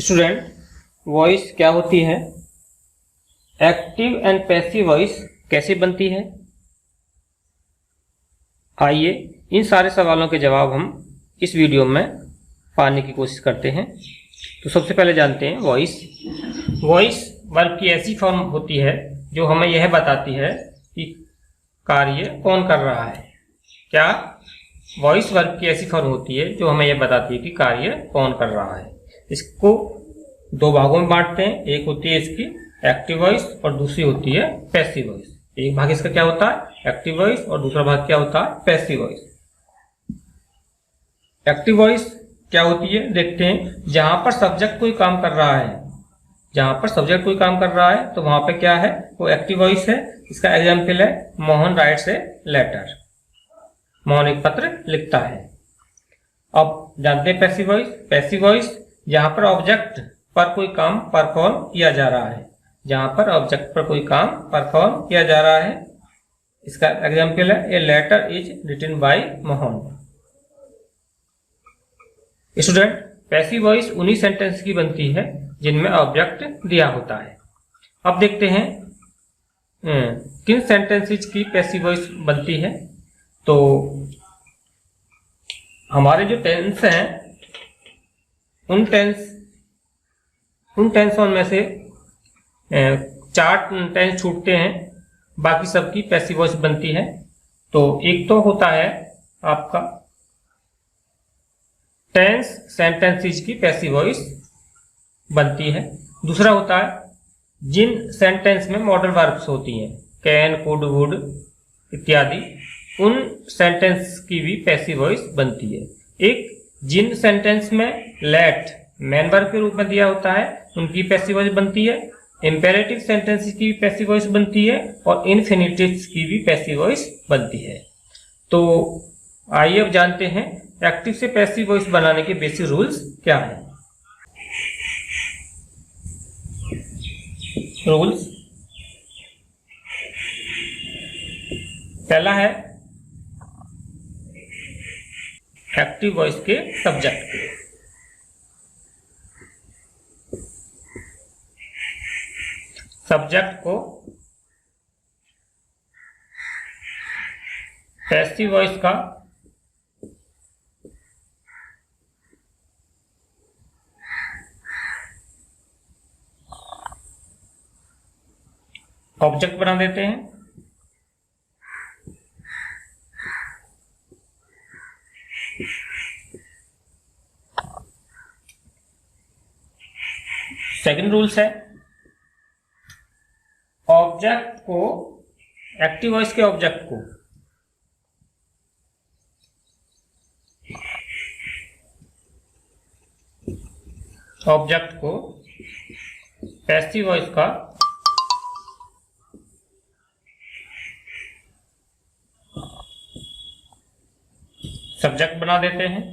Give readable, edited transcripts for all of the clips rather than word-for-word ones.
Student, voice क्या होती है? एक्टिव एंड पैसिव वॉइस कैसे बनती है? आइए इन सारे सवालों के जवाब हम इस वीडियो में पाने की कोशिश करते हैं। तो सबसे पहले जानते हैं वॉइस। वॉइस वर्ब की ऐसी फॉर्म होती है जो हमें यह बताती है कि कार्य कौन कर रहा है। क्या वॉइस वर्ब की ऐसी फॉर्म होती है जो हमें यह बताती है कि कार्य कौन कर रहा है। इसको दो भागों में बांटते हैं। एक होती है इसकी एक्टिव वॉइस और दूसरी होती है पैसिव वॉइस। एक भाग इसका क्या होता है? एक्टिव वॉइस, और दूसरा भाग क्या होता है? Passive voice. एक्टिव वॉइस क्या होती है देखते हैं। जहां पर सब्जेक्ट कोई काम कर रहा है, जहां पर सब्जेक्ट कोई काम कर रहा है तो वहां पे क्या है? वो एक्टिव वॉइस है। इसका एग्जाम्पल है Mohan writes a letter. Mohan एक पत्र लिखता है। अब जानते हैं पैसिव वॉइस। पैसिव वॉइस जहां पर ऑब्जेक्ट पर कोई काम परफॉर्म किया जा रहा है, जहां पर ऑब्जेक्ट पर कोई काम परफॉर्म किया जा रहा है। इसका एग्जाम्पल है a letter is written by Mohan. Student, passive voice उन्हीं सेंटेंस की बनती है जिनमें ऑब्जेक्ट दिया होता है। अब देखते हैं किन सेंटेंसेस की पैसिव वॉइस बनती है। तो हमारे जो टेंस हैं उन टेंसों में से चार टेंस छूटते हैं, बाकी सबकी पैसिव वॉइस बनती है। तो एक तो होता है आपका टेंस सेंटेंसेस की पैसिव वॉइस बनती है। दूसरा होता है जिन सेंटेंस में मॉडल वर्ब्स होती हैं, कैन, कुड, वुड इत्यादि, उन सेंटेंस की भी पैसिव वॉइस बनती है। एक जिन सेंटेंस में लेट मेन वर्ब के रूप में दिया होता है उनकी पैसिव वॉइस बनती है। इंपेरेटिव सेंटेंस की भी पैसिव वॉइस बनती है और इन्फिनिटिव्स की भी पैसिव वॉइस बनती है। तो आइए अब जानते हैं एक्टिव से पैसिव वॉइस बनाने के बेसिक रूल्स क्या हैं। रूल्स, पहला है एक्टिव वॉइस के सब्जेक्ट को। सब्जेक्ट को पैसिव वॉइस का ऑब्जेक्ट बना देते हैं। सेकंड रूल्स है ऑब्जेक्ट को, एक्टिव वॉइस के ऑब्जेक्ट को पैसिव वॉइस का सब्जेक्ट बना देते हैं।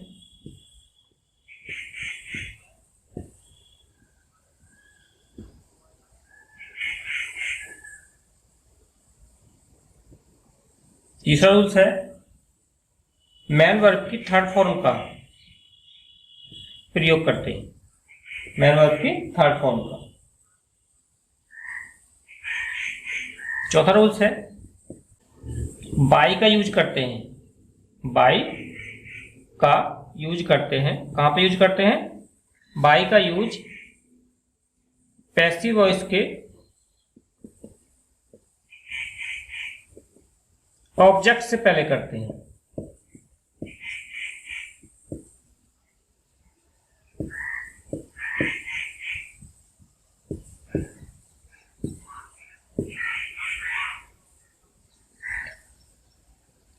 तीसरा रूल्स है मैन वर्ब की थर्ड फॉर्म का प्रयोग करते हैं। मैन वर्ब की थर्ड फॉर्म का। चौथा रूल्स है बाई का यूज करते हैं। बाई का यूज करते हैं। कहां पे यूज करते हैं? बाई का यूज पैसिव वॉइस के ऑब्जेक्ट से पहले करते हैं।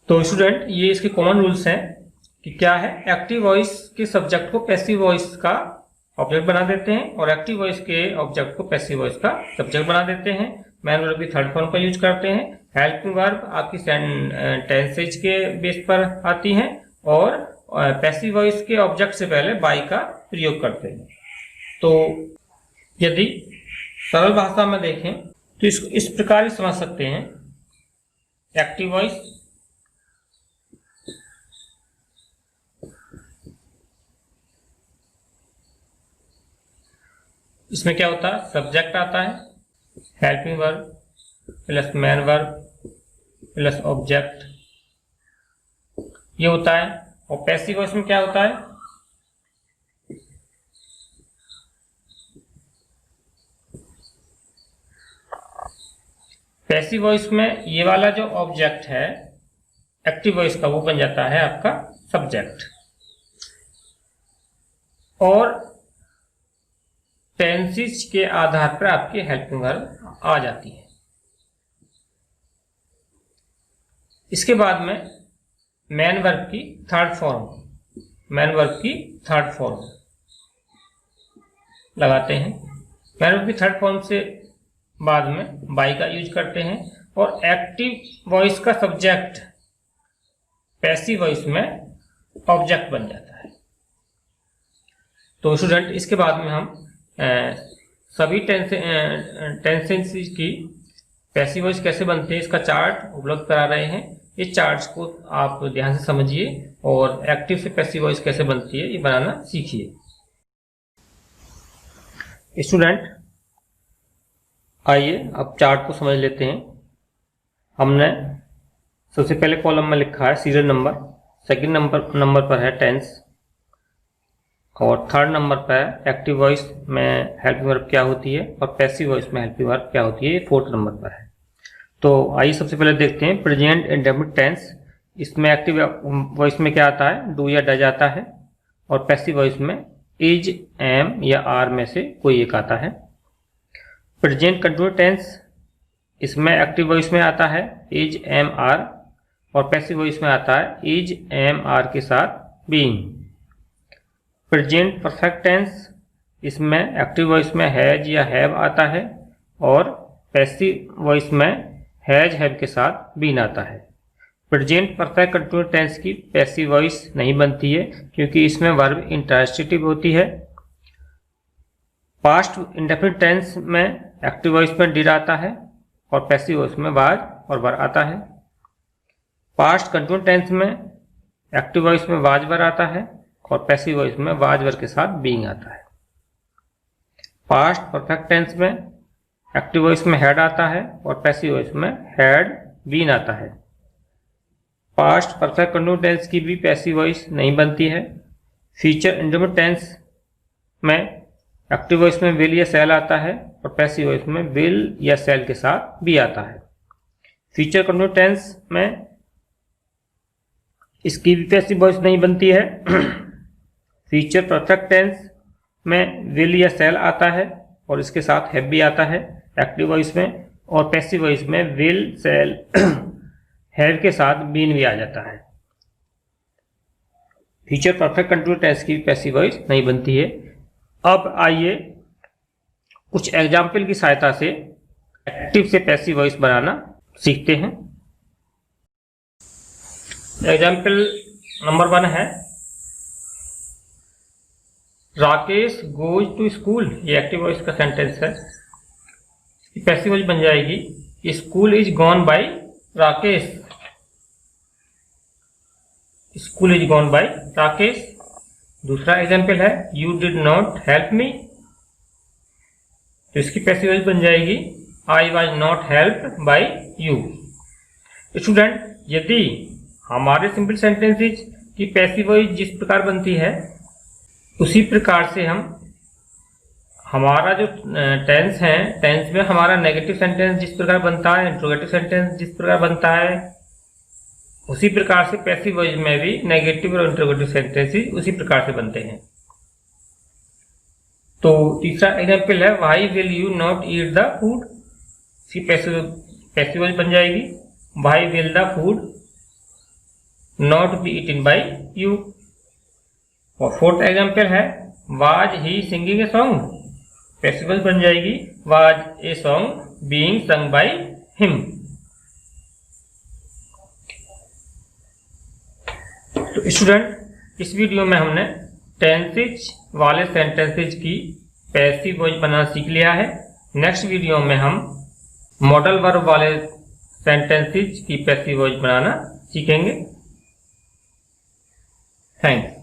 तो स्टूडेंट, ये इसके कॉमन रूल्स हैं कि क्या है, एक्टिव वॉइस के सब्जेक्ट को पैसिव वॉइस का ऑब्जेक्ट बना देते हैं और एक्टिव वॉइस के ऑब्जेक्ट को पैसिव वॉइस का सब्जेक्ट बना देते हैं। मैन वर्ब की थर्ड फॉर्म का यूज करते हैं। हेल्पिंग वर्ब आपकी टेंसेज के बेस पर आती हैं और पैसिव वॉइस के ऑब्जेक्ट से पहले बाई का प्रयोग करते हैं। तो यदि सरल भाषा में देखें तो इसको इस प्रकार समझ सकते हैं। एक्टिव वॉइस इसमें क्या होता है, सब्जेक्ट आता है, helping verb plus main verb plus object, ये होता है। और पैसिव वॉइस में क्या होता है, पैसिव वॉइस में ये वाला जो ऑब्जेक्ट है एक्टिव वॉइस का, वो बन जाता है आपका सब्जेक्ट, और टेंसेस के आधार पर आपकी हेल्पिंग वर्ब आ जाती है। इसके बाद में मेन वर्ब की थर्ड फॉर्म लगाते हैं। मेन वर्ब की थर्ड फॉर्म से बाद में बाई का यूज करते हैं, और एक्टिव वॉइस का सब्जेक्ट पैसिव वॉइस में ऑब्जेक्ट बन जाता है। तो स्टूडेंट, इसके बाद में हम सभी टेंसेस की पैसिव वॉइस कैसे बनते हैं इसका चार्ट उपलब्ध करा रहे हैं। इस चार्ट्स को आप ध्यान से समझिए और एक्टिव से पैसिव वॉइस कैसे बनती है ये बनाना सीखिए। स्टूडेंट, आइए अब चार्ट को समझ लेते हैं। हमने सबसे पहले कॉलम में लिखा है सीरियल नंबर, सेकंड नंबर पर है टेंस, और थर्ड नंबर पर एक्टिव वॉइस में हेल्पिंग वर्ब क्या होती है और पैसिव वॉइस में हेल्पिंग वर्ब क्या होती है, ये फोर्थ नंबर पर है। तो आइए सबसे पहले देखते हैं प्रेजेंट इंडेफिनिट टेंस। इसमें एक्टिव वॉइस में क्या आता है, डू या डज आता है, और पैसिव वॉइस में इज, एम या आर में से कोई एक आता है। प्रेजेंट कंटिन्यूअस टेंस, इसमें एक्टिव वॉइस में आता है इज, एम, आर, और पैसिव वॉइस में आता है इज, एम, आर के साथ बीइंग। प्रेजेंट परफेक्ट टेंस, इसमें एक्टिव वॉइस में हैज या हैव आता है, और पैसिव वॉइस में हैज, हैव के साथ बीन आता है। प्रेजेंट परफेक्ट कंटिन्यूअस टेंस की पैसिव वॉइस नहीं बनती है क्योंकि इसमें वर्ब इंट्रांसिटिव होती है। पास्ट इंडेफिनिट टेंस में एक्टिव वॉइस में डिड आता है और पैसिव वॉइस में वाज और वर आता है। पास्ट कंटिन्यूअस टेंस में एक्टिव वॉइस में वाज वर आता है और पैसिव वॉइस में वाज वर के साथ बीइंग आता है। पास्ट परफेक्ट टेंस में एक्टिव वॉइस में हैड आता है और पैसिव वॉइस में हैड, बीन आता है। पास्ट परफेक्ट कंटिन्यूअस टेंस की भी पैसिव वॉइस नहीं बनती है। फ्यूचर इंडेफिनिट टेंस में एक्टिव वॉइस में विल या शैल आता है और पैसिव वॉइस में विल या शैल के साथ भी आता है। फ्यूचर कंटिन्यूअस टेंस में इसकी भी पैसिव वॉइस नहीं बनती है। फ्यूचर परफेक्ट टेंस में विल या शैल आता है और इसके साथ हैव भी आता है एक्टिव वॉइस में, और पैसिव वॉइस में विल, शैल, हैव के साथ बीन भी आ जाता है। फ्यूचर परफेक्ट कंटिन्यूअस टेंस की पैसिव वॉइस नहीं बनती है। अब आइए कुछ एग्जाम्पल की सहायता से एक्टिव से पैसिव वॉइस बनाना सीखते हैं। एग्जाम्पल नंबर 1 है राकेश गोज टू स्कूल। ये एक्टिव वॉइस का सेंटेंस है। पैसिव वॉइस बन जाएगी school is gone by Rakesh. School is gone by Rakesh. दूसरा एग्जाम्पल है you did not help me, तो इसकी पैसिव वॉइस बन जाएगी I was not help by you. Student, यदि हमारे सिंपल सेंटेंसेज की पैसिव वॉइस जिस प्रकार बनती है उसी प्रकार से हम हमारा जो टेंस है, टेंस में हमारा नेगेटिव सेंटेंस जिस प्रकार बनता है, इंट्रोगेटिव सेंटेंस जिस प्रकार बनता है, उसी प्रकार से पैसिव वॉइस में भी नेगेटिव और इंट्रोगेटिव सेंटेंसेस उसी प्रकार से बनते हैं। तो तीसरा एग्जाम्पल है why will you not eat the food. इसकी पैसिव वॉइस बन जाएगी why will the food not be eaten by you. और फोर्थ एग्जाम्पल है was he singing a song. Passive voice बन जाएगी was a song being sung by him. तो student, इस video में हमने टेंसेज वाले सेंटेंसेज की पैसिव वॉइस बनाना सीख लिया है। नेक्स्ट वीडियो में हम मॉडल वर्ब वाले सेंटेंसेज की पैसिव वॉइस बनाना सीखेंगे। थैंक्स।